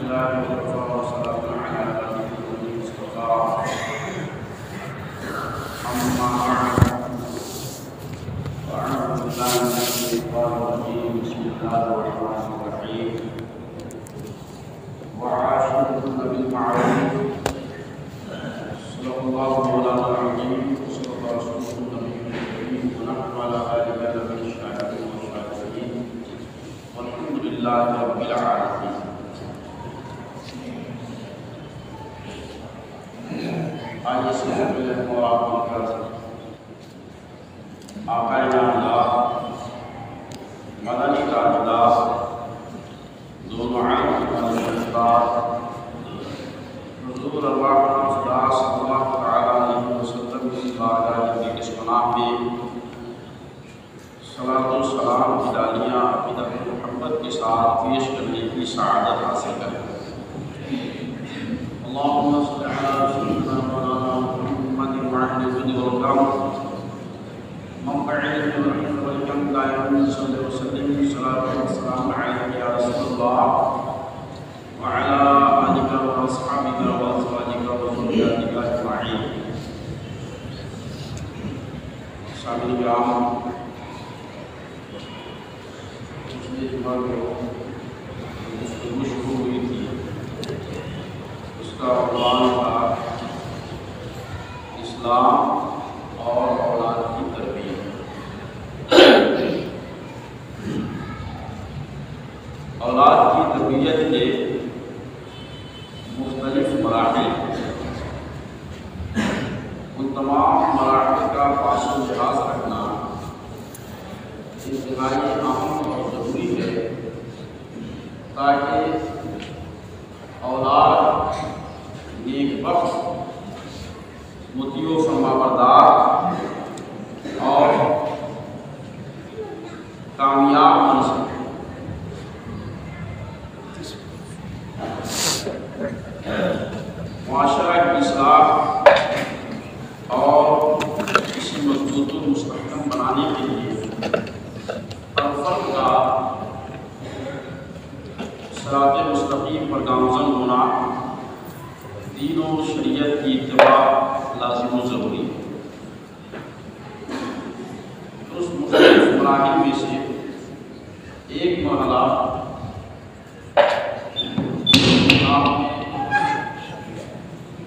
لله وكفى وسلام على عباده الذين اصطفى أما بعد فأعوذ بالله من الشيطان الرجيم بسم الله الرحمن الرحيم وعاشروهن بالمعروف صدق الله مولانا العظيم وصدق رسوله النبي الكريم ونحن على ذلك من الشاهدين والشاكرين والحمد لله رب العالمين. آج سے پہلے ہم آپ کر آقا نامدار مدنی تاجدار دونوں عالم کا حضور ارواح الناس صلی اللہ تعالیٰ علیہ وسلم کی بارگاہ کے اس پناہ میں صلاۃ و سلام کی ڈالیاں عقیدت محمد کے ساتھ پیش کرنے کی سعادت حاصل کریں. اللهم صل على سيدنا مولانا محمد وعلى آله والكرم منبع العلم والحكمة والكرم لا يوم صل وسلم صلاة والسلام عليك يا رسول الله وعلى آلك وأصحابك وأزواجك وذرياتك أجمعين. سامعین کرام، پچھلے جمعہ میں گفتگو شروع ہوئی تھی، اس کا عنوان تھا اسلام اور اولاد کی تربیت. اولاد کی تربیت کے مختلف مراحل، ان تمام مراحل کا پاس و لحاظ رکھنا انتہائی اہم اور ضروری ہے تاکہ اولاد نیک بخت، مطیع و فرمانبردار اور کامیاب بن سکے. معاشرہ کی اصلاح اور کسی مضبوط و مستحکم بنانے کے لیے ہر فرد کا صراط مستقیم پر گامزن ہونا، دین و شریعت کی اتباع لازم و ضروری ہے. اس مختلف مراحل میں سے ایک مرحلہ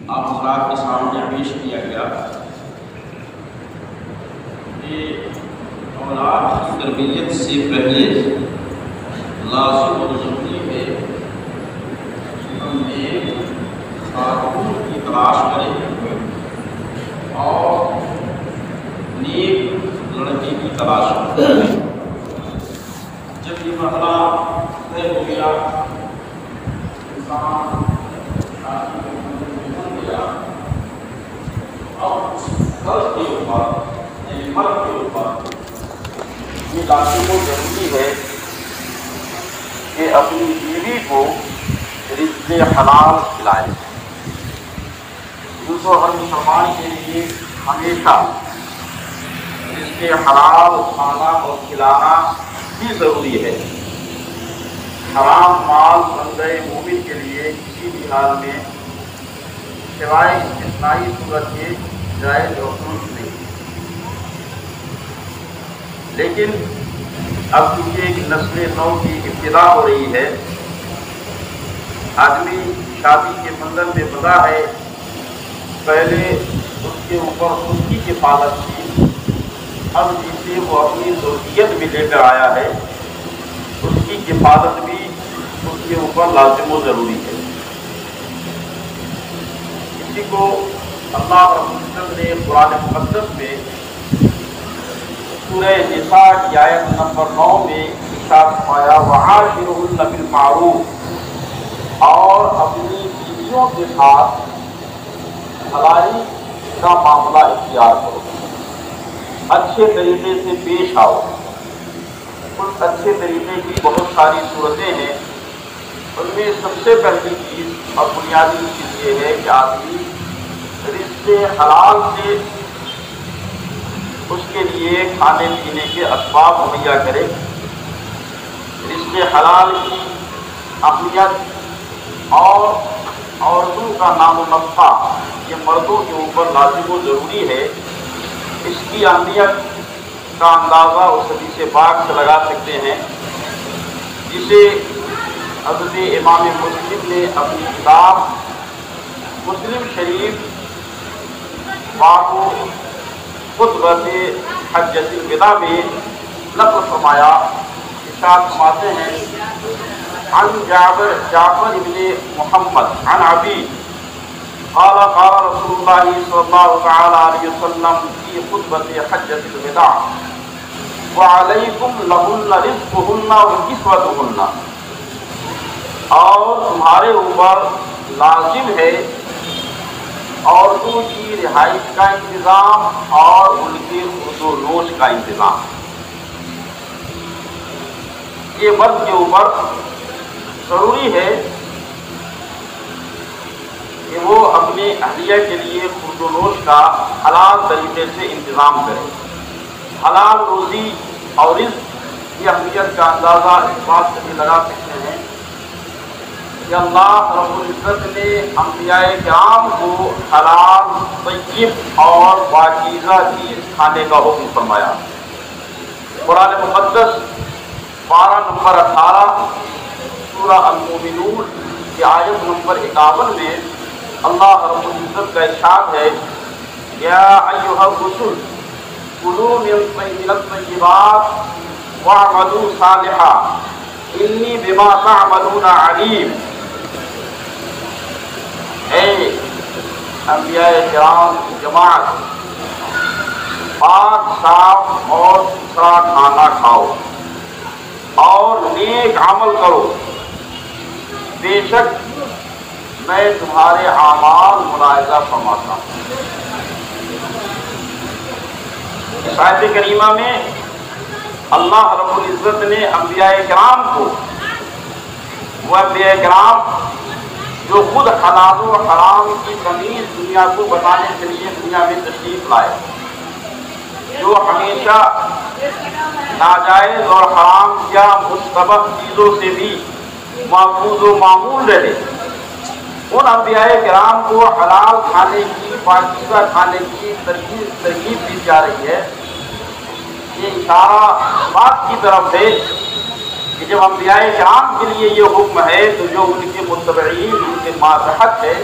آپ حضرات کے سامنے پیش کیا گیا کہ اولاد کی تربیت سے پہلے لازم اور ضروری ہے ہم ایک خاتون کی تلاش کریں اور نیک لڑکی کی تلاش کریں. جب یہ مرحلہ طے ہو گیا، انسان شادی کے منزل بن گیا، اور اس فرد کے اوپر مرد کے اوپر یہ لازم و ضروری ہے کہ اپنی بیوی کو رزق حلال کھلائے. دوسروں ہر مسلمان کے لیے ہمیشہ رزق حلال کھانا اور کھلانا بھی ضروری ہے. حرام مال بندہ مومن کے لیے کسی بھی حال میں سوائے استثنائی صورت کے جائز اور درست نہیں. لیکن اب چونکہ ایک نسل نو کی ابتدا ہو رہی ہے، آدمی شادی کے بندھن میں بندھا ہے، پہلے اس کے اوپر خود کی کفالت تھی، اب جسے وہ اپنی ذریت بھی لے کر آیا ہے اس کی کفالت بھی اس کے اوپر لازم و ضروری ہے. اسی کو اللہ رب العزت نے قرآن مقدس میں سورہ نساء کی آیت نمبر 9 میں ارشاد فرمایا وعاشروہن بالمعروف، اور اپنی بیویوں کے ساتھ بھلائی کا معاملہ اختیار کرو، اچھے طریقے سے پیش آؤ. اس اچھے طریقے کی بہت ساری صورتیں ہیں. ان میں سب سے پہلی چیز اور بنیادی چیز یہ ہے کہ آدمی رزق حلال سے اس کے لیے کھانے پینے کے اسباب مہیا کرے. رزق حلال کی اہمیت اور عورتوں کا نام و نفع یہ مردوں کے اوپر لازم و ضروری ہے، اس کی اہمیت کا اندازہ اس حدیث پاک سے لگا سکتے ہیں جسے حضرت امام مسلم نے اپنی کتاب مسلم شریف باب خطبۃ حجۃ الوداع میں نقل فرمایا۔ ارشاد فرماتے ہیں عن جعفر ابن محمد عن ابی قال قال رسول اللہ صلی اللہ تعالی علیہ وسلم فی خطبۃ حجۃ الوداع وعلیکم لہن رزقہن وکسوتہن، اور تمہارے اوپر لازم ہے عورتوں کی رہائش کا انتظام اور ان کے خرد و نوش کا انتظام۔ یہ مرد کے اوپر ضروری ہے کہ وہ اپنے اہلیہ کے لیے خرد و نوش کا حلال طریقے سے انتظام کرے۔ حلال روزی اور رزق کی اہمیت کا اندازہ اس بات سے بھی لگا سکتے ہیں کہ اللہ رب العزت نے انبیاء کرام کو حلال، طیب اور پاکیزہ چیز کھانے کا حکم فرمایا۔ قرآن مقدس پارہ نمبر 18 سورہ المومنون کی آیت نمبر 51 میں اللہ رب العزت کا ارشاد ہے یا ایھا الرسل کلوا من الطیبات واعملوا صالحا انی بما تعملون علیم۔ اے انبیاء کرام کی جماعت، پاک صاف اور ستھرا کھانا کھاؤ اور نیک عمل کرو، بے شک میں تمہارے اعمال ملاحظہ فرماتا ہوں۔ اس آیت کریمہ میں اللہ رب العزت نے انبیاء کرام کو، وہ انبیاء کرام جو خود حلال و حرام کی تمیز دنیا کو بتانے کے لیے دنیا میں تشریف لائے، جو ہمیشہ ناجائز اور حرام یا مستبح چیزوں سے بھی محفوظ و معمول رہے، ان انبیاء کرام کو حلال کھانے کی، پاکیزہ کھانے کی ترغیب دی جا رہی ہے۔ یہ اشارہ بات کی طرف ہے کہ جب انبیاء کرام کے لیے یہ حکم ہے تو جو ان کے متبعین، ان کے ماتحت ہے،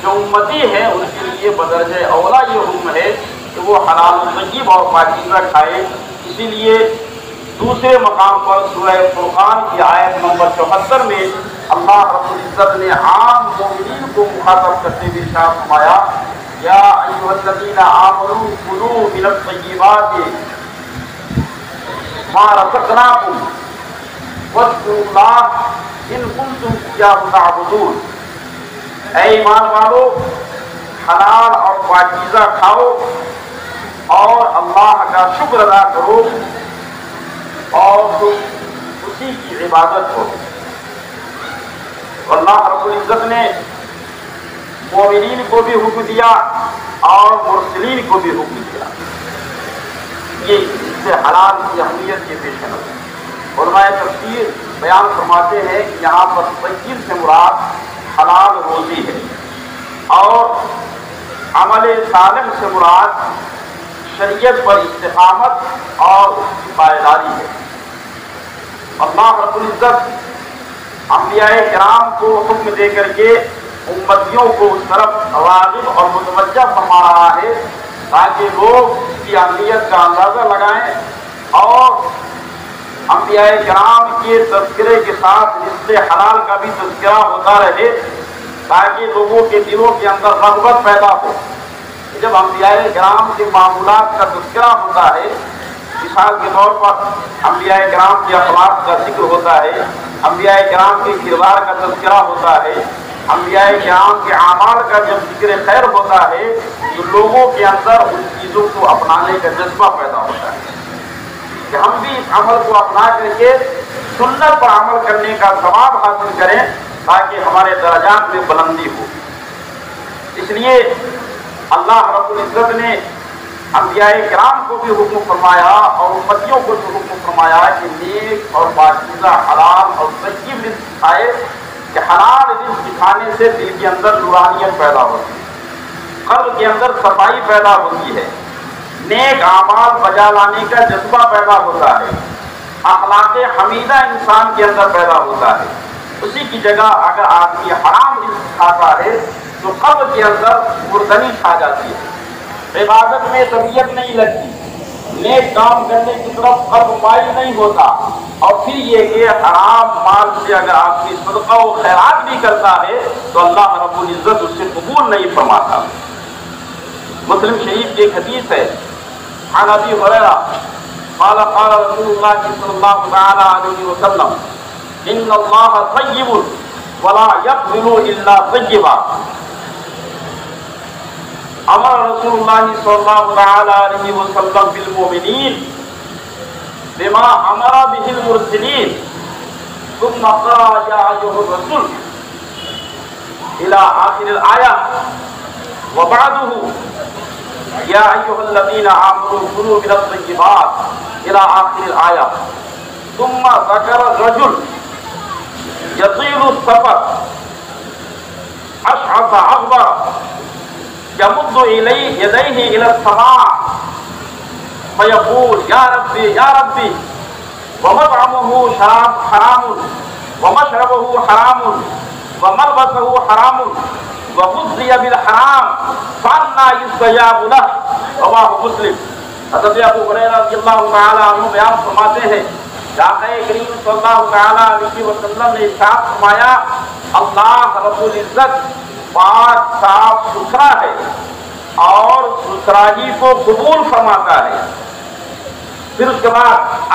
جو امتی ہے، ان کے لیے بدرجہ اولا یہ حکم ہے کہ وہ حلال طیب اور پاکیزہ کھائے۔ اسی لیے دوسرے مقام پر سورہ فرقان کی آیت نمبر 74 میں اللہ رب العزت نے عام مومنین کو مخاطب کرتے ہوئے ارشاد فرمایا یا ایھا الذین آمنوا کلوا من الطیبات ما رزقناکم واذکروا اللہ ان کنتم ایاہ تعبدون۔ اے ایمان والو، حلال اور پاکیزہ کھاؤ اور اللہ کا شکر ادا کرو اور تم اسی کی عبادت کرو۔ اللہ رب العزت نے مومنین کو بھی حکم دیا اور مرسلین کو بھی حکم دیا۔ یہ اس سے حلال کی اہمیت کے پیش نظر علماء تفسیر بیان فرماتے ہیں کہ یہاں پر طیب سے مراد حلال روزی ہے اور عمل صالح سے مراد شریعت پر استقامت اور اس کی پائیداری ہے۔ اللہ رب العزت انبیاء کرام کو حکم دے کر کے امتیوں کو اس طرف راغب اور متوجہ فرما رہا ہے تاکہ لوگ اس کی اہمیت کا اندازہ لگائیں اور انبیاء کرام کے تذکرے کے ساتھ رزق حلال کا بھی تذکرہ ہوتا رہے تاکہ لوگوں کے دلوں کے اندر رغبت پیدا ہو۔ جب انبیاء کرام کے معمولات کا تذکرہ ہوتا ہے، مثال کے طور پر انبیاء کرام کے اخلاق کا ذکر ہوتا ہے، انبیاء کرام کے کردار کا تذکرہ ہوتا ہے، انبیاء کرام کے اعمال کا جب ذکر خیر ہوتا ہے تو لوگوں کے اندر ان چیزوں کو اپنانے کا جذبہ پیدا ہوتا ہے کہ ہم بھی اس عمل کو اپنا کر کے سنت پر عمل کرنے کا ثواب حاصل کریں تاکہ ہمارے درجات میں بلندی ہو۔ اس لیے اللہ رب العزت نے انبیاء کرام کو بھی حکم فرمایا اور امتیوں کو بھی حکم فرمایا کہ نیک اور پاکیزہ حلال اور طیب رزق کھائے کہ حلال رزق کھانے سے دل کے اندر نورانیت پیدا ہوتی ہے، قلب کے اندر صفائی پیدا ہوتی ہے، نیک اعمال بجا لانے کا جذبہ پیدا ہوتا ہے، اخلاق حمیدہ انسان کے اندر پیدا ہوتا ہے۔ اسی کی جگہ اگر آدمی حرام رزق کھاتا ہے تو قلب کے اندر مردنی چھا جاتی ہے، عبادت میں طبیعت نہیں لگتی، نیک کام کرنے کی طرف قلب مائل نہیں ہوتا، اور پھر یہ کہ حرام مال سے اگر آپ کی صدقہ و خیرات بھی کرتا ہے تو اللہ رب العزت اس سے قبول نہیں فرماتا۔ مسلم شریف کی ایک حدیث ہے، عن ابی ہریرہ قال قال رسول اللہ صلی اللہ تعالی علیہ وسلم ان اللہ طیب ولا یقبل الا طیبا۔ امر رسول اللہ صلی اللہ تعالی علیہ وسلم بالمؤمنین بما امر به المرسلین ثم قرأ یا ایھا الرسول الى آخر الآیہ وبعده یا ایھا الذین آمنوا کلوا من الطیبات الى آخر الآیہ، ثم ذکر الرجل یطیل السفر اشعث اغبر یمد یدیہ الی السماء فیقول یا ربی یا ربی ومطعمہ حرام ومشربہ حرام وملبسہ حرام وغذی بالحرام فانا یستجاب لہ، رواہ مسلم۔ حضرت ابو ہریرہ رضی اللہ تعالی عنہ بیان فرماتے ہیں کہ آقا کریم صلی اللہ تعالی علیہ وسلم نے ارشاد فرمایا اللہ رب العزت پاک صاف ستھرا ہے اور ستھرائی کو قبول فرماتا ہے۔ پھر اس کے بعد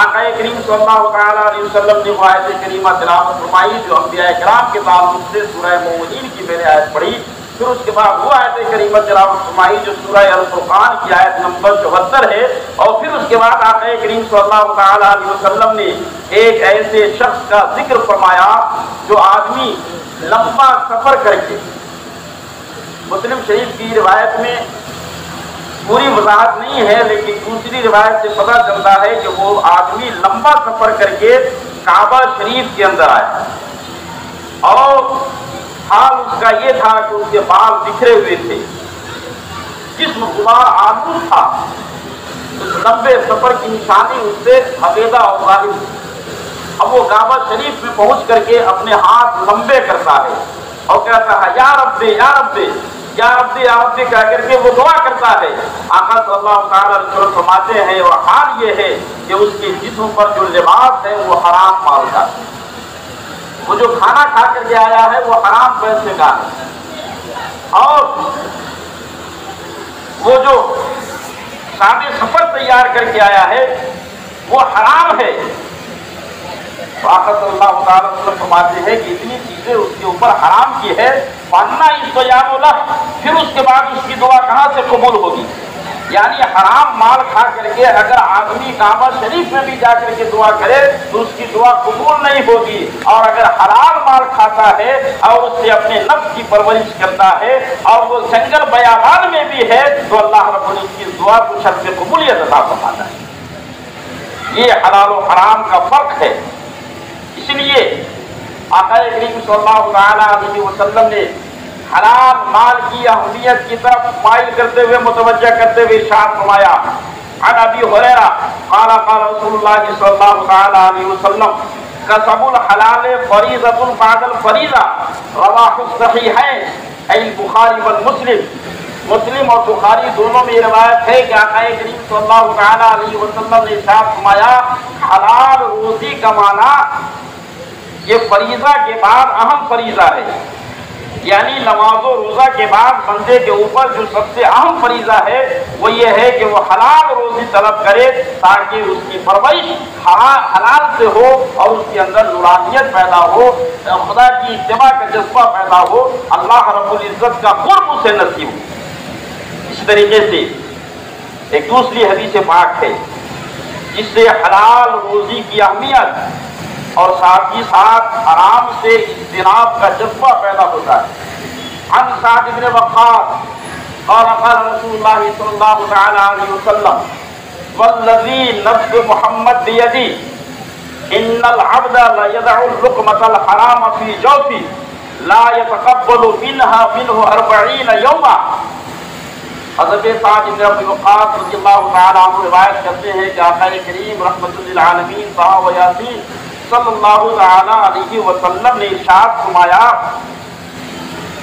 آقا کریم صلی اللہ تعالی علیہ وسلم نے وہ آیت کریمہ تلاوت فرمائی جو انبیاء کرام کے تعلق سے سورہ مومنین کی میں نے آیت پڑھی۔ پھر اس کے بعد وہ آیت کریمہ تلاوت فرمائی جو سورہ الفرقان کی آیت نمبر 74 ہے، اور پھر اس کے بعد آقا کریم صلی اللہ تعالی علیہ وسلم نے ایک ایسے شخص کا ذکر فرمایا جو آدمی لمبا سفر کر کے، مسلم شریف کی روایت میں پوری وضاحت نہیں ہے لیکن دوسری روایت سے پتہ چلتا ہے کہ وہ آدمی لمبا سفر کر کے کعبہ شریف کے اندر آیا، اور حال اس کا یہ تھا کہ اس کے بال بکھرے ہوئے تھے، جسم غبار آلود تھا۔ اس لمبے سفر کی نشانی اس سے حقیقہ اور ظاہر تھی۔ اب وہ کعبہ شریف میں پہنچ کر کے اپنے ہاتھ لمبے کرتا ہے اور کہتا ہے یا ربی یا ربی یا ربی یا ربی کہہ کر کے وہ دعا کرتا ہے۔ آقا صلی اللہ تعالی علیہ وسلم فرماتے ہیں اور حال یہ ہے کہ اس کے جسم پر جو لباس ہے وہ حرام مال کا ہے، وہ جو کھانا کھا کر کے آیا ہے وہ حرام پیسے کا ہے، اور وہ جو سادے سفر تیار کر کے آیا ہے وہ حرام ہے۔ تو آقا صلی اللہ تعالی وسلم فرماتے ہیں کہ اتنی چیزیں اس کے اوپر حرام کی ہے، فانا استجاب لہ، پھر اس کے بعد اس کی دعا کہاں سے قبول ہوگی؟ یعنی حرام مال کھا کر کے اگر آدمی کعبہ شریف میں بھی جا کر کے دعا کرے تو اس کی دعا قبول نہیں ہوگی، اور اگر حلال مال کھاتا ہے اور اس سے اپنے نفس کی پرورش کرتا ہے اور وہ جنگل بیابان میں بھی ہے تو اللہ رب العزت کی دعا کو شرط قبولیت عطا فرماتا ہے۔ یہ حلال و حرام کا فرق ہے۔ اس لیے آقا کریم صلی اللہ تعالی علیہ وسلم نے حلال مال کی اہمیت کی طرف مائل کرتے ہوئے متوجہ کرتے ہوئے ارشاد فرمایا عن ابی ہریرہ قال قال رسول اللہ صلی اللہ تعالی علیہ وسلم کسب الحلال فریضۃ بعد الفریضہ، رواہ الصحیحین ای البخاری والمسلم۔ مسلم اور بخاری دونوں میں یہ روایت ہے کہ آقا کریم صلی اللہ تعالی علیہ وسلم نے ارشاد فرمایا حلال روزی کمانا یہ فریضہ کے بعد اہم فریضہ ہے، یعنی نماز و روزہ کے بعد بندے کے اوپر جو سب سے اہم فریضہ ہے وہ یہ ہے کہ وہ حلال روزی طلب کرے تاکہ اس کی پرورش حلال سے ہو اور اس کے اندر نورانیت پیدا ہو، خدا کی اتباع کا جذبہ پیدا ہو، اللہ رب العزت کا قرب اسے نصیب ہو۔ اس طریقے سے ایک دوسری حدیث پاک ہے جس سے حلال روزی کی اہمیت اور ساتھ ہی ساتھ حرام سے اجتناب کا جذبہ پیدا ہوتا ہے۔ عن سعد بن وقاص قال قال رسول اللہ صلی اللہ تعالی علیہ وسلم والذی نفس محمد بیدی ان العبد لیدع اللقمة الحرام فی جوفی لا يتقبل منه 40 یوما۔ حضرت سعد بن ابی وقاص رضی اللہ تعالیٰ عنہ روایت کرتے ہیں کہ آقا کریم رحمت للعالمین طٰہٰ و یاسین صلی اللہ تعالیٰ علیہ وسلم نے ارشاد فرمایا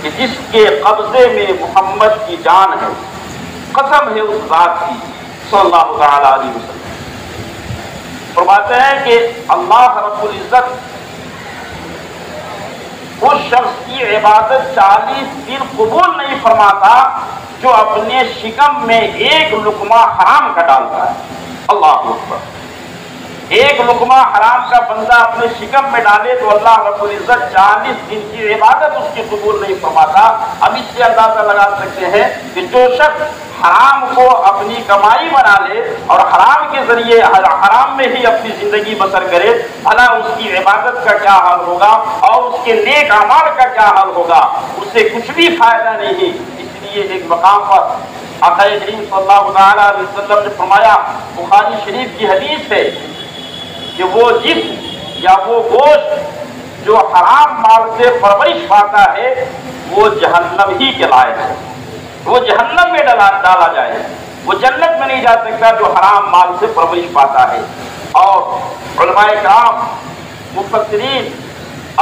کہ جس کے قبضے میں محمد کی جان ہے، قسم ہے اس ذات کی صلی اللہ تعالیٰ علیہ وسلم، فرماتے ہیں کہ اللہ رب العزت اس شخص کی عبادت 40 دن قبول نہیں فرماتا جو اپنے شکم میں ایک لقمہ حرام کا ڈالتا ہے۔ اللہ اکبر۔ ایک لقمہ حرام کا بندہ اپنے شکم میں ڈالے تو اللہ رب العزت 40 دن کی عبادت اس کی قبول نہیں فرماتا۔ اب اس سے اندازہ لگا سکتے ہیں کہ جو شخص حرام کو اپنی کمائی بنا لے اور حرام کے ذریعے حرام میں ہی اپنی زندگی بسر کرے، بھلا اس کی عبادت کا کیا حال ہوگا اور اس کے نیک اعمال کا کیا حال ہوگا، اس سے کچھ بھی فائدہ نہیں۔ اس لیے ایک مقام پر آقا کریم صلی اللہ تعالیٰ علیہ وسلم نے فرمایا، بخاری شریف کی حدیث ہے کہ وہ جسم یا وہ گوشت جو حرام مال سے پرورش پاتا ہے وہ جہنم ہی کے لائق ہے، وہ جہنم میں ڈالا جائے، وہ جنت میں نہیں جا سکتا جو حرام مال سے پرورش پاتا ہے۔ اور علماء کرام مفسرین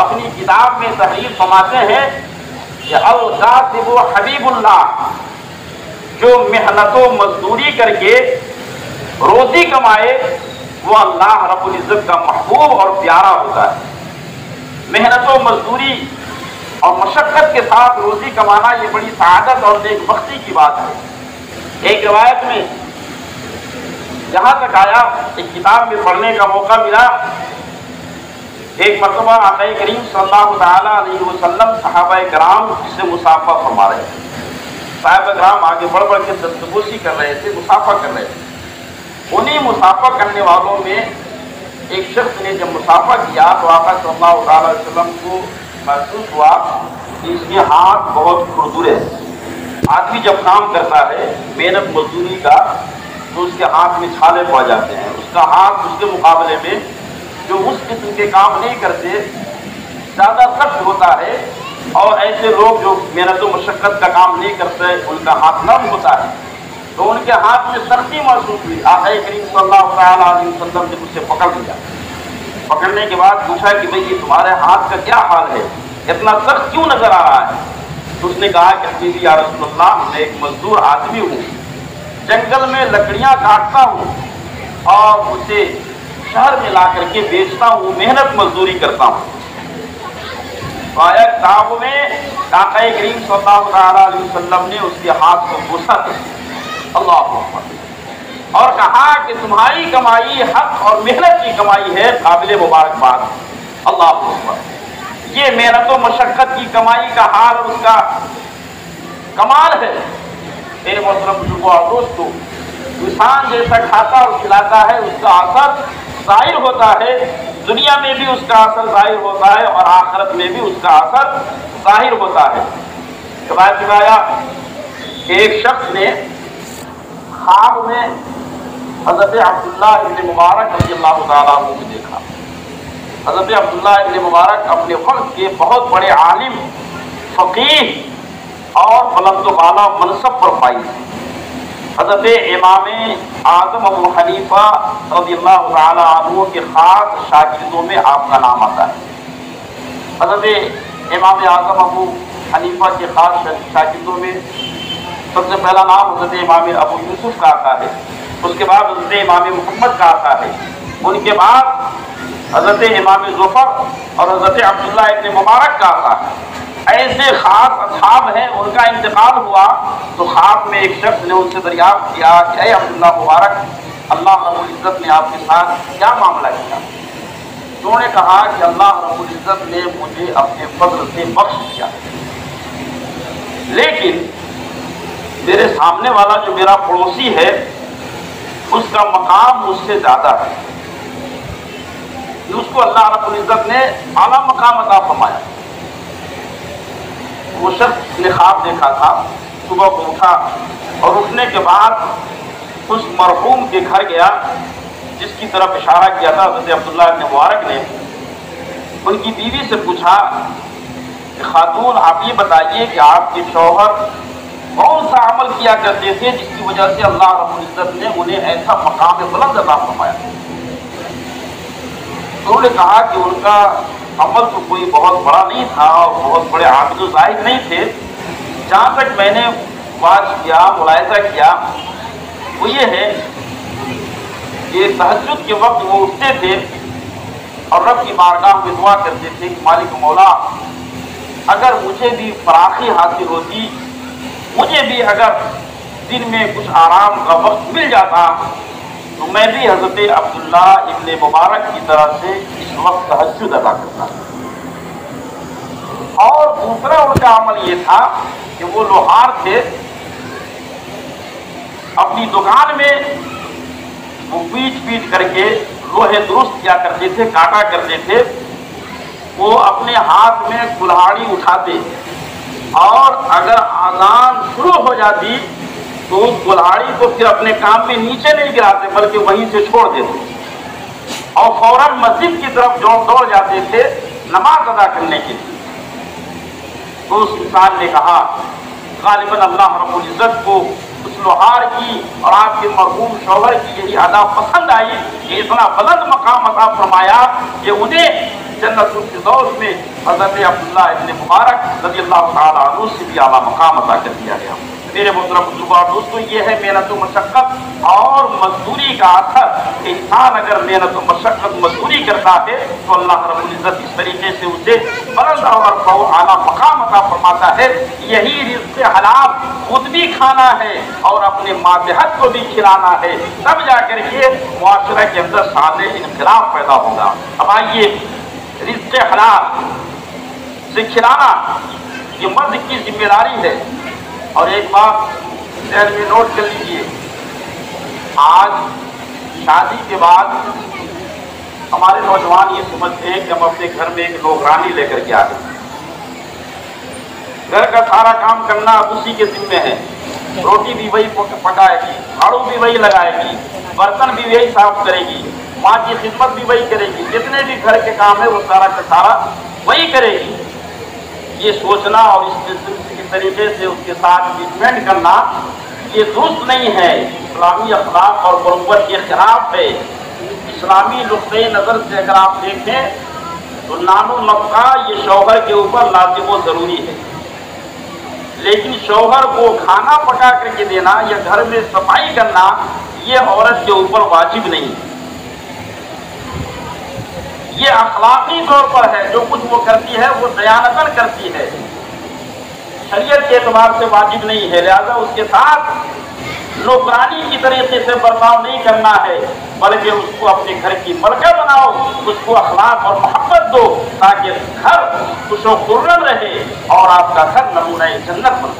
اپنی کتاب میں تحریر فرماتے ہیں کہ الکاتب حبیب اللہ، جو محنت و مزدوری کر کے روزی کمائے وہ اللہ رب العزت کا محبوب اور پیارا ہوتا ہے۔ محنت و مزدوری اور مشقت کے ساتھ روزی کمانا یہ بڑی سعادت اور نیک بختی کی بات ہے۔ ایک روایت میں جہاں تک آیا، ایک کتاب میں پڑھنے کا موقع ملا، ایک مرتبہ آقا کریم صلی اللہ تعالیٰ علیہ وسلم صحابہ کرام سے مصافحہ فرما رہے تھے۔ صحابہ کرام آگے بڑھ بڑھ کے دستبوسی کر رہے تھے، مصافحہ کر رہے تھے۔ انہی مصافحہ کرنے والوں میں ایک شخص نے جب مصافحہ کیا تو آقا صلی اللہ تعالیٰ علیہ وسلم کو محسوس ہوا کہ اس کے ہاتھ بہت کھردرے ہیں۔ آدمی جب کام کرتا ہے محنت مزدوری کا تو اس کے ہاتھ میں چھالے پڑ جاتے ہیں، اس کا ہاتھ اس کے مقابلے میں جو اس قسم کے کام نہیں کرتے زیادہ سخت ہوتا ہے، اور ایسے لوگ جو محنت و مشقت کا کام نہیں کرتے ان کا ہاتھ نرم ہوتا ہے، تو ان کے ہاتھ میں سختی محسوس ہوئی۔ آقا کریم صلی اللہ تعالیٰ علیہ وسلم نے اسے پکڑ لیا، پکڑنے کے بعد پوچھا کہ بھئی یہ تمہارے ہاتھ کا کیا حال ہے، اتنا سخت کیوں نظر آ رہا ہے؟ تو اس نے کہا کہ حبیبی یا رسول اللہ، میں ایک مزدور آدمی ہوں، جنگل میں لکڑیاں کاٹتا ہوں اور اسے شہر میں لا کر کے بیچتا ہوں، محنت مزدوری کرتا ہوں۔ تو آیا کتاب میں آقا کریم صلی اللہ تعالیٰ علیہ وسلم نے اس کے ہاتھ کو بوسا دیا، اللہ اکبر، اور کہا کہ تمہاری کمائی حق اور محنت کی کمائی ہے، قابل مبارکباد۔ اللہ اکبر۔ یہ محنت و مشقت کی کمائی کا حال اور اس کا کمال ہے۔ میرے محترم بزرگوں اور دوستوں، انسان جیسا کھاتا اور کھلاتا ہے اس کا اثر ظاہر ہوتا ہے، دنیا میں بھی اس کا اثر ظاہر ہوتا ہے اور آخرت میں بھی اس کا اثر ظاہر ہوتا ہے۔ روایت میں آیا کہ ایک شخص نے خواب میں حضرت عبداللہ ابن مبارک رضی اللہ تعالیٰ عنہ کو دیکھا۔ حضرت عبداللہ ابن مبارک اپنے وقت کے بہت بڑے عالم، فقیہ اور بلند و بالا منصب پر فائز ہیں۔ حضرت امام اعظم ابو حنیفہ رضی اللہ تعالیٰ عنہ کے خاص شاگردوں میں آپ کا نام آتا ہے۔ حضرت امام اعظم ابو حنیفہ کے خاص شاگردوں میں سب سے پہلا نام حضرت امام ابو یوسف کا آتا ہے، اس کے بعد حضرت امام محمد کا آتا ہے، ان کے بعد حضرت امام ظفر اور حضرت عبداللہ ابن مبارک کا آتا ہے۔ ایسے خاص اصحاب ہیں، ان کا انتقال ہوا تو خواب میں ایک شخص نے ان سے دریافت کیا کہ اے عبداللہ مبارک، اللہ رب العزت نے آپ کے ساتھ کیا معاملہ کیا؟ انہوں نے کہا کہ اللہ رب العزت نے مجھے اپنے فضل سے بخش دیا، لیکن میرے سامنے والا جو میرا پڑوسی ہے اس کا مقام مجھ سے زیادہ ہے، اس کو اللہ رب العزت نے اعلیٰ مقام عطا فرمایا۔ وہ شخص نے خواب دیکھا تھا، صبح کو اٹھا اور اٹھنے کے بعد اس مرحوم کے گھر گیا جس کی طرف اشارہ کیا تھا حضرت عبداللہ ابن مبارک نے۔ ان کی بیوی سے پوچھا خاتون آپ یہ بتائیے کہ آپ کے شوہر کون سا عمل کیا کرتے تھے جس کی وجہ سے اللہ رب العزت نے انہیں ایسا مقام بلند عطا فرمایا؟ انہوں نے کہا کہ ان کا عمل تو کوئی بہت بڑا نہیں تھا اور بہت بڑے عابد و زاہد نہیں تھے، جہاں تک میں نے واچ کیا، ملاحظہ کیا، وہ یہ ہے کہ تہجد کے وقت وہ اٹھتے تھے اور رب کی بارگاہ میں دعا کرتے تھے کہ مالک مولا، اگر مجھے بھی فراخی حاصل ہوتی، مجھے بھی اگر دن میں کچھ آرام کا وقت مل جاتا تو میں بھی حضرت عبداللہ ابن مبارک کی طرح سے اس وقت تہجد ادا کرتا۔ اور دوسرا ان کا عمل یہ تھا کہ وہ لوہار تھے، اپنی دکان میں وہ پیٹ کر کے لوہے درست کیا کرتے تھے، کاٹا کرتے تھے۔ وہ اپنے ہاتھ میں کلہاڑی اٹھاتے اور اگر اذان شروع ہو جاتی تو اس کلہاڑی کو پھر اپنے کام میں نیچے نہیں گراتے بلکہ وہیں سے چھوڑ دیتے اور فوراً مسجد کی طرف دوڑ جاتے تھے نماز ادا کرنے کے لیے۔ تو اس انسان نے کہا غالباً اللہ رب العزت کو اس لوہار کی اور آپ کے مرحوم شوہر کی یہی ادا پسند آئی کہ اتنا بلند مقام عطا فرمایا کہ انہیں جنت الفردوس میں حضرت عبداللہ ابن مبارک رضی اللہ تعالیٰ عنہ سے بھی اعلیٰ مقام عطا کر دیا گیا۔ میرے محترم بزرگوں اور دوستوں، یہ ہے محنت و مشقت اور مزدوری کا اثر۔ انسان اگر محنت و مشقت مزدوری کرتا ہے تو اللہ رب العزت اس طریقے سے اسے بلند اور اعلیٰ مقام عطا فرماتا ہے۔ یہی رزق حلال خود بھی کھانا ہے اور اپنے ماتحت کو بھی کھلانا ہے، تب جا کر کے معاشرہ کے اندر صالح انقلاب پیدا ہوگا۔ اب آئیے، رزق حلال سے کھلانا یہ مرد کی ذمہ داری ہے۔ اور ایک بات ذہن میں نوٹ کر لیجیے، آج شادی کے بعد ہمارے نوجوان یہ سمجھتے ہیں کہ ہم اپنے گھر میں ایک نوکرانی لے کر کے آ گئے، گھر کا سارا کام کرنا اسی کے ذمے ہے، روٹی بھی وہی پکائے گی، جھاڑو بھی وہی لگائے گی، برتن بھی وہی صاف کرے گی، ماں کی خدمت بھی وہی کرے گی، جتنے بھی گھر کے کام ہے وہ سارا کا سارا وہی کرے گی۔ یہ سوچنا اور اس طریقے سے اس کے ساتھ ٹریٹمنٹ کرنا یہ درست نہیں ہے، اسلامی اخلاق اور مروت کے خلاف ہے۔ اسلامی نقطۂ نظر سے اگر آپ دیکھیں تو نان و نفقہ یہ شوہر کے اوپر لازم و ضروری ہے، لیکن شوہر کو کھانا پکا کر کے دینا یا گھر میں صفائی کرنا یہ عورت کے اوپر واجب نہیں ہے۔ یہ اخلاقی طور پر ہے، جو کچھ وہ کرتی ہے وہ دیانتاً کرتی ہے، شریعت کے اعتبار سے واجب نہیں ہے، لہذا اس کے ساتھ نوکرانی کی طریقے سے برتاؤ نہیں کرنا ہے، بلکہ اس کو اپنے گھر کی ملکہ بناؤ، اس کو اخلاق اور محبت دو تاکہ گھر خوش و خرم رہے اور آپ کا گھر نمونہ جنت بنے۔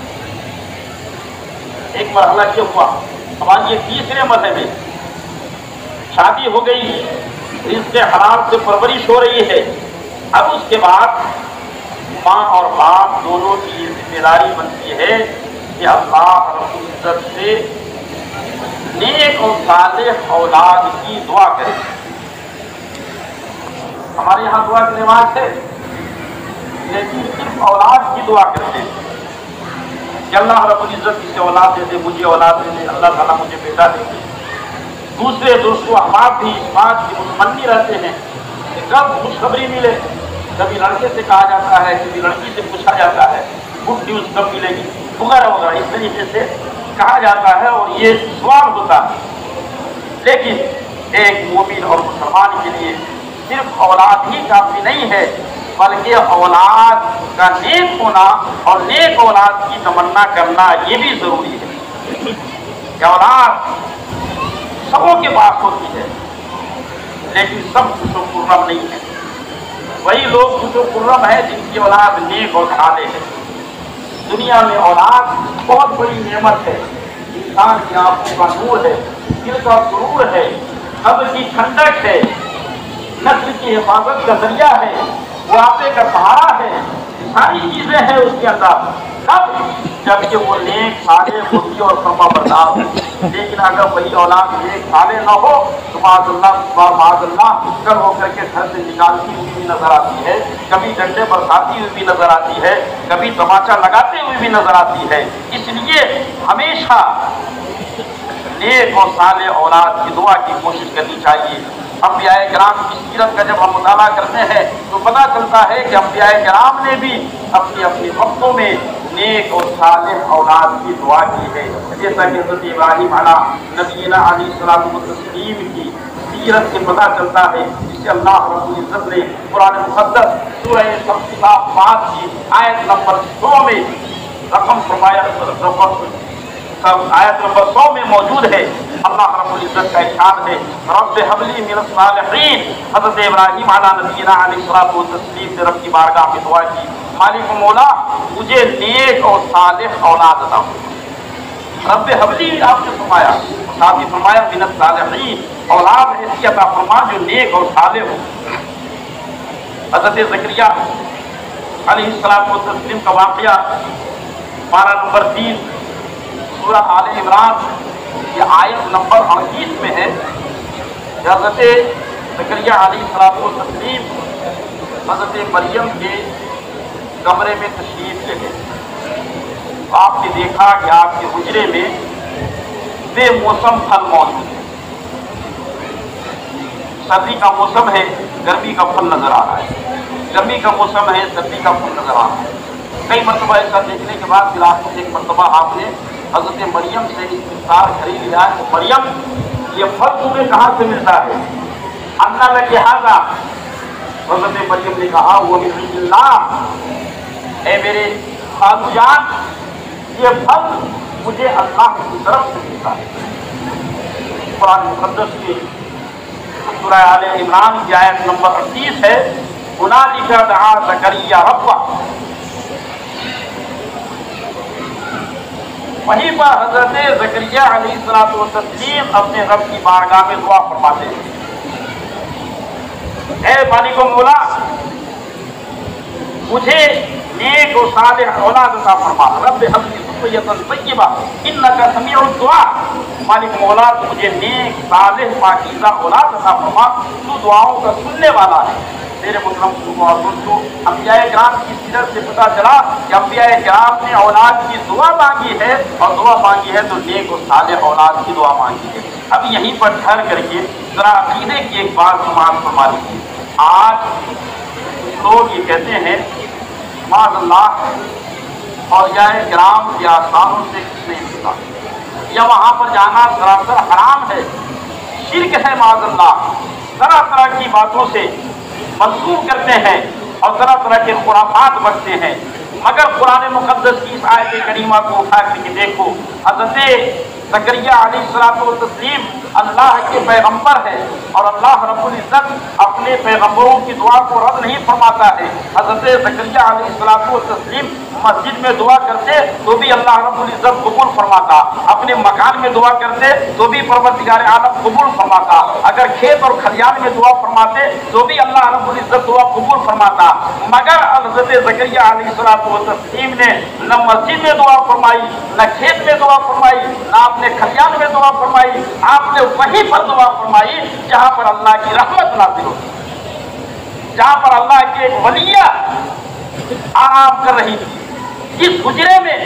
ایک مرحلہ کیا ہوا، ہماری یہ تیسرے مرحلے میں شادی ہو گئی، رزق حلال سے پرورش ہو رہی ہے۔ اب اس کے بعد ماں اور باپ دونوں کی یہ ذمہ داری بنتی ہے کہ اللہ رب العزت سے نیک اور صالح اولاد کی دعا کرے۔ ہمارے یہاں دعا کی رواج ہے، لیکن صرف اولاد کی دعا کرتے ہیں کہ اللہ رب العزت اسے اولاد دے دے، مجھے اولاد دے دے، اللہ تعالیٰ مجھے بیٹا دے دے۔ دوسرے دوست و احباب بھی اس بات کی متمنی رہتے ہیں کہ کب خوشخبری ملے، کبھی لڑکے سے کہا جاتا ہے، کبھی لڑکی سے پوچھا جاتا ہے گڈ نیوز کب ملے گی، وغیرہ وغیرہ، اس طریقے سے کہا جاتا ہے اور یہ سوال ہوتا ہے۔ لیکن ایک مومن اور مسلمان کے لیے صرف اولاد ہی کافی نہیں ہے، بلکہ اولاد کا نیک ہونا اور نیک اولاد کی تمنا کرنا یہ بھی ضروری ہے کہ اولاد سبوں کے پاس ہوتی ہے، لیکن سب خوش و خرم نہیں ہے۔ وہی لوگ خوش و خرم ہیں جن کی اولاد نیک اور صالح ہے۔ دنیا میں اولاد بہت بڑی نعمت ہے، انسان کی آنکھوں کا نور ہے، دل کا سرور ہے، قبر کی ٹھنڈک ہے، نسل کی حفاظت کا ذریعہ ہے، بڑھاپے کا سہارا ہے، ساری چیزیں ہیں اس کے اندر، تب جب کہ وہ نیک صالح ہوتی اور فرما بردار ہو۔ لیکن اگر وہی اولاد نیک صالح نہ ہو تو معاذ اللہ کر ہو کر کے گھر سے نکالتی ہوئی بھی نظر آتی ہے، کبھی ڈنڈے برساتی ہوئی بھی نظر آتی ہے، کبھی تماچا لگاتے ہوئے بھی نظر آتی ہے۔ اس لیے ہمیشہ نیک اور صالح اولاد کی دعا کی کوشش کرنی چاہیے۔ انبیاء کرام کی سیرت کا جب ہم مطالعہ کرتے ہیں تو پتہ چلتا ہے کہ انبیاء کرام نے بھی اپنے اپنے وقتوں میں نیک اور صالح اولاد کی دعا کی ہے، جیسا کہ حضرت ابراہیم علیہ نبینا علیہ الصلوۃ والتسلیم کی سیرت سے پتہ چلتا ہے، جس سے اللہ رب العزت نے قرآن مقدس سورہ صافات کی آیت نمبر 100 میں رقم فرمایا، آیت نمبر 100 میں موجود ہے۔ اللہ رب العزت کا ارشاد ہے، رب هب لي من الصالحین۔ حضرت ابراہیم علیہ نبینا علیہ الصلوۃ والتسلیم نے رب کی بارگاہ میں دعا کی، مالک مولا مجھے نیک اور صالح اولاد عطا فرما۔ رب هب لي آپ نے فرمایا، ساتھ ہی فرمایا من الصالحین، اولاد ایسی عطا فرما جو نیک اور صالح ہو۔ حضرت زکریا علیہ الصلوۃ والتسلیم کا واقعہ پارہ نمبر 3 سورہ آل عمران یہ آیت نمبر 38 میں ہے۔ حضرت زکریا علیہ الصلوۃ والتسلیم حضرت مریم کے کمرے میں تشریف لے گئے، آپ نے دیکھا کہ آپ کے حجرے میں بے موسم پھل موجود ہے، سردی کا موسم ہے گرمی کا پھل نظر آ رہا ہے، گرمی کا موسم ہے سردی کا پھل نظر آ رہا ہے۔ کئی مرتبہ ایسا دیکھنے کے بعد بالآخر ایک مرتبہ آپ نے حضرت مریم سے استفسار خرید لیا کہ مریم یہ پھل تمہیں کہاں سے ملتا ہے؟ انا لک ھذا، حضرت مریم نے کہا وہ من عند اللہ، اے میرے خالو جان یہ پھل مجھے اللہ کی طرف سے ملتا ہے۔ قرآن مقدس کی سورہ آل عمران کی آیت نمبر 38 ہے، ہنالک دعا زکریا ربہ۔ وہیں پر حضرت زکریا علیہ الصلوۃ والتسلیم اپنے رب کی بارگاہ میں دعا فرماتے ہیں، اے مالک و مولا مجھے نیک و صالح اولاد عطا فرما، رب ہب لی ذریۃ طیبہ انک سمیع الدعاء۔ مالک مولا تو مجھے نیک صالح پاکیزہ اولاد عطا فرما، تو دعاؤں کا سننے والا ہے۔ میرے محترم دوستو، انبیاء کرام کی سیرت سے پتہ چلا کہ انبیاء کرام نے اولاد کی دعا مانگی ہے، اور دعا مانگی ہے تو نیک و صالح اولاد کی دعا مانگی ہے۔ اب یہیں پر ٹھہر کر کے ذرا عقیدے کی ایک بات سماعت فرما لیجیے۔ آج کچھ لوگ یہ کہتے ہیں معاذ اللہ اولیاء کرام کے آثاروں سے کچھ نہیں ملتا، یا وہاں پر جانا سراسر حرام ہے، شرک ہے، معاذ اللہ طرح طرح کی باتوں سے منسوب کرتے ہیں اور طرح طرح کے خرافات بکتے ہیں۔ مگر قرآن مقدس کی اس آیت کریمہ کو اٹھا کر کے دیکھو، حضرت زکریا علیہ الصلوۃ والتسلیم اللہ کے پیغمبر ہے، اور اللہ رب العزت اپنے پیغمبروں کی دعا کو رد نہیں فرماتا ہے۔ حضرت زکریا علیہ الصلوۃ والتسلیم مسجد میں دعا کرتے تو بھی اللہ رب العزت قبول فرماتا، اپنے مکان میں دعا کرتے تو بھی پروردگار عالم قبول فرماتا، اگر کھیت اور کھلیان میں دعا فرماتے تو بھی اللہ رب العزت دعا قبول فرماتا۔ مگر حضرت زکریا علیہ الصلوۃ والتسلیم نے نہ مسجد میں دعا فرمائی، نہ کھیت میں دعا فرمائی، نہ اپنے کھلیان میں دعا فرمائی، آپ نے وہیں پر دعا فرمائی جہاں پر اللہ کی رحمت نازل ہوتی، جہاں پر اللہ کے ایک ولیہ آرام کر رہی تھی، جس حجرے میں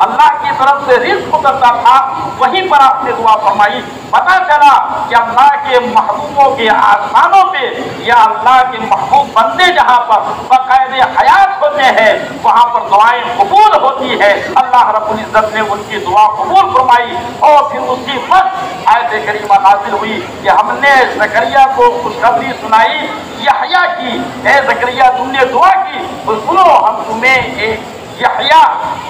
اللہ کی طرف سے رزق کرتا تھا وہیں پر آپ نے دعا فرمائی۔ پتہ چلا کہ اللہ کے محبوبوں کے آسمانوں پہ یا اللہ کے محبوب بندے جہاں پر باقاعد حیات ہوتے ہیں وہاں پر دعائیں قبول ہوتی ہے۔ اللہ رب العزت نے ان کی دعا قبول فرمائی، اور پھر اسی وقت آیت کریمہ نازل ہوئی کہ ہم نے زکریا کو خوشخبری سنائی یحییٰ کی، اے زکریا تم نے دعا کی تو سنو ہم تمہیں ایک یحییٰ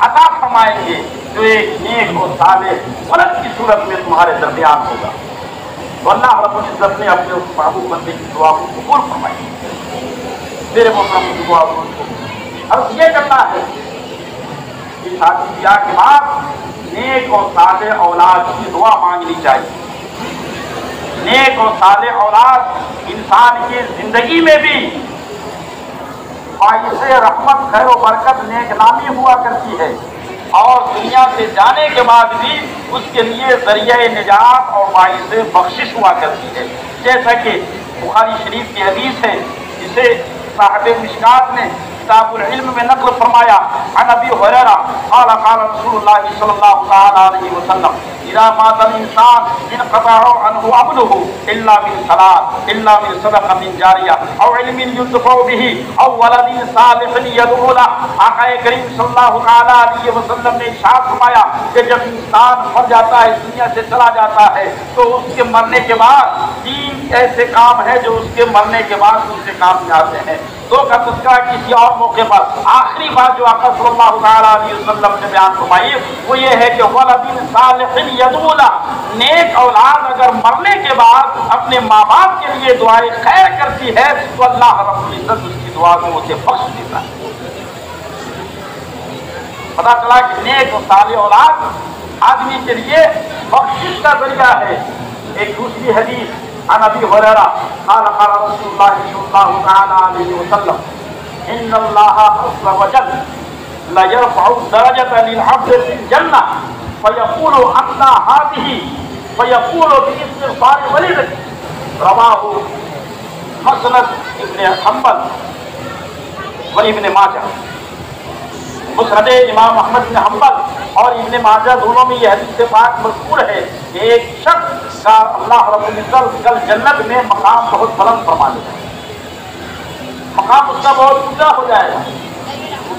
عطا فرمائیں گے جو ایک نیک و صالح ولد کی صورت میں تمہارے درمیان ہوگا۔ تو اللہ رب العزت نے اپنے اس محبوب بندے کی دعا کو قبول فرمائی۔ میرے محترم دعا کو عرض یہ کرنا ہے کہ شادی بیاہ کے بعد نیک و صالح اولاد کی دعا مانگنی چاہیے۔ نیک و صالح اولاد انسان کی زندگی میں بھی باعث رحمت خیر و برکت نیک نامی ہوا کرتی ہے، اور دنیا سے جانے کے بعد بھی اس کے لیے ذریعہ نجات اور باعث بخشش ہوا کرتی ہے. جیسا کہ بخاری شریف کی حدیث ہے جسے صاحب مشکات نے کتاب العلم میں نقل فرمایا عن ابی ہریرہ قال قال رسول اللہ صلی اللہ تعالی علیہ وسلم اذا مات الانسان انقطع عنه عمله الا من ثلاث الا من صدقة جاریہ او علم ينتفع به او ولد صالح يدعو له. آقا کریم صلی اللہ تعالی علیہ وسلم نے ارشاد فرمایا کہ جب انسان مر جاتا ہے دنیا سے چلا جاتا ہے تو اس کے مرنے کے بعد تین ایسے کام ہیں جو اس کے مرنے کے بعد ان سے کام جاتے ہیں. دو کا تذکرہ کسی اور موقع پر. آخری بات جو آقا صلی اللہ تعالی علیہ وسلم نے بیان فرمائی وہ یہ ہے کہ ولد صالح يدعو له, نیک اولاد اگر مرنے کے بعد اپنے ماں باپ کے لیے دعائیں خیر کرتی ہے تو اللہ رب العزت اس کی دعا کو اسے بخش دیتا ہے. پتا چلا کہ نیک اور صالح اولاد آدمی کے لیے بخشش کا ذریعہ ہے. ایک دوسری حدیث عن ابی ہریرہ قال قال رسول اللہ صلی اللہ تعالی علیہ وسلم ان اللہ عز وجل لا يرفع الدرجة للعبد في الجنة فيقول أنت هذه فيقول باستغفار ولدك. رواه مسند ابن حنبل وابن ماجہ. مسند امام احمد بن حنبل اور ابن ماجہ دونوں میں یہ حدیث پاک مذکور ہے کہ ایک شخص کا اللہ رب العزت کل جنت میں مقام بہت بلند فرما دیتا ہے. مقام اس کا بہت اونچا ہو جائے گا.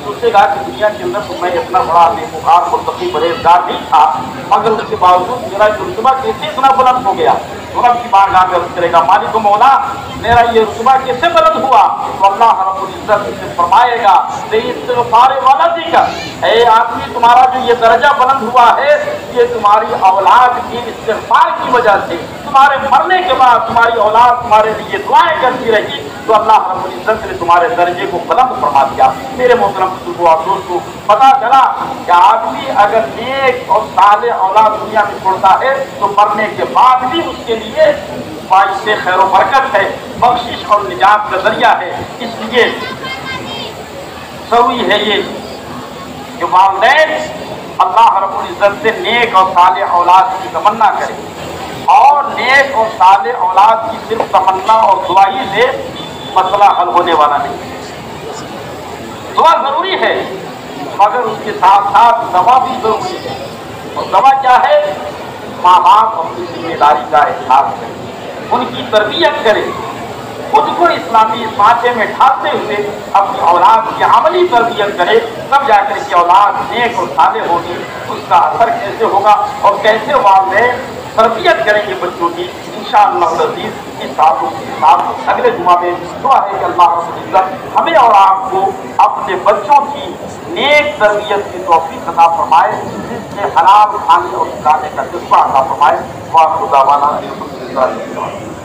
دوسرے کہا کہ دنیا کے اندر تو میں اتنا بڑا نیکوکار متقی پرہیزگار نہیں تھا مگر اس کے باوجود میرا یہ رتبہ کیسے اتنا بلند ہو گیا. رب کی بارگاہ میں عرض کرے گا مالک و مولا میرا یہ رتبہ کیسے بلند ہوا؟ تو اللہ رب العزت سے فرمائے گا استغفار ولدی کا, اے آدمی تمہارا جو یہ درجہ بلند ہوا ہے یہ تمہاری اولاد کی استغفار کی وجہ سے. تمہارے مرنے کے بعد تمہاری اولاد تمہارے لیے دعائیں کرتی رہی تو اللہ رب العزت نے تمہارے درجے کو بلند فرما دیا. میرے محترم بزرگوں اور دوستوں, پتا چلا کہ آدمی اگر نیک اور صالح اولاد دنیا میں چھوڑتا ہے تو مرنے کے بعد بھی اس کے لیے باعث خیر و برکت ہے, بخشش اور نجات کا ذریعہ ہے. اس لیے ضروری ہے یہ کہ والدین اللہ رب العزت سے نیک اور صالح اولاد کی تمنا کریں, اور نیک اور صالح اولاد کی صرف تمنا اور دعائی سے مسئلہ حل ہونے والا نہیں. دعا ضروری ہے مگر اس کے ساتھ ساتھ دوا بھی ضروری ہے. اور دوا کیا ہے؟ ماں باپ اپنی ذمہ داری کا احساس کریں, ان کی تربیت کریں, خود کو اسلامی سانچے میں ڈھالتے ہوئے اپنی اولاد کی عملی تربیت کرے, تب جا کر کے اولاد نیک اور صالح ہوگی. اس کا اثر کیسے ہوگا اور کیسے والدین تربیت کریں گے بچوں کی, انشاءاللہ العزیز اس تعلق کے ساتھ اگلے جمعہ میں دعا ہے کہ اللہ رب العزت ہمیں اور آپ کو اپنے بچوں کی نیک تربیت کی توفیق عطا فرمائے, جس سے حلال کھانے اور کھلانے کا جذبہ عطا فرمائے. وآخر دعوانا الحمدللہ.